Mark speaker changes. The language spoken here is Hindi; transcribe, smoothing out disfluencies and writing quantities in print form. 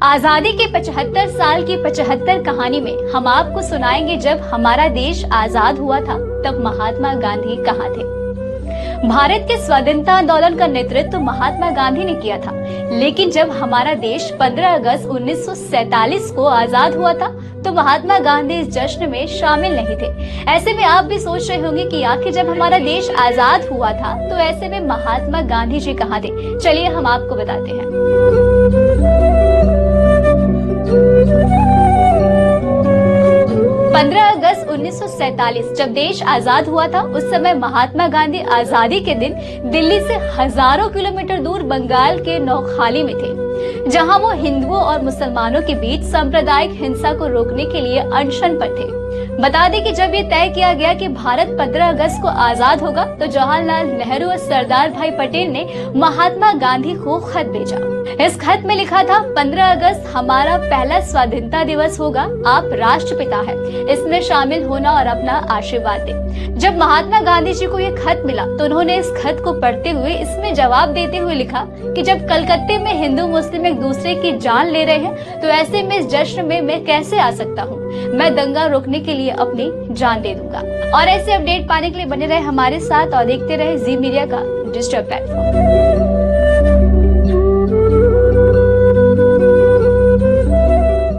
Speaker 1: आजादी के 75 साल की 75 कहानी में हम आपको सुनाएंगे जब हमारा देश आजाद हुआ था तब महात्मा गांधी कहाँ थे। भारत के स्वतंत्रता आंदोलन का नेतृत्व महात्मा गांधी ने किया था, लेकिन जब हमारा देश 15 अगस्त 1947 को आजाद हुआ था तो महात्मा गांधी इस जश्न में शामिल नहीं थे। ऐसे में आप भी सोच रहे होंगे कि आखिर जब हमारा देश आजाद हुआ था तो ऐसे में महात्मा गांधी जी कहाँ थे। चलिए हम आपको बताते हैं। 15 अगस्त 1947 जब देश आजाद हुआ था उस समय महात्मा गांधी आजादी के दिन दिल्ली से हजारों किलोमीटर दूर बंगाल के नौखाली में थे, जहां वो हिंदुओं और मुसलमानों के बीच सांप्रदायिक हिंसा को रोकने के लिए अनशन पर थे। बता दें कि जब ये तय किया गया कि भारत 15 अगस्त को आजाद होगा तो जवाहरलाल नेहरू और सरदार भाई पटेल ने महात्मा गांधी को खत भेजा। इस खत में लिखा था, 15 अगस्त हमारा पहला स्वाधीनता दिवस होगा, आप राष्ट्रपिता हैं, इसमें शामिल होना और अपना आशीर्वाद दें। जब महात्मा गांधी जी को ये खत मिला तो उन्होंने इस खत को पढ़ते हुए इसमें जवाब देते हुए लिखा कि जब कलकत्ते में हिंदू मुस्लिम एक दूसरे की जान ले रहे हैं तो ऐसे में इस जश्न में मैं कैसे आ सकता हूँ। मैं दंगा रोकने के लिए अपनी जान दे दूंगा। और ऐसे अपडेट पाने के लिए बने रहे हमारे साथ और देखते रहे जी मीडिया का डिजिटल प्लेटफॉर्म।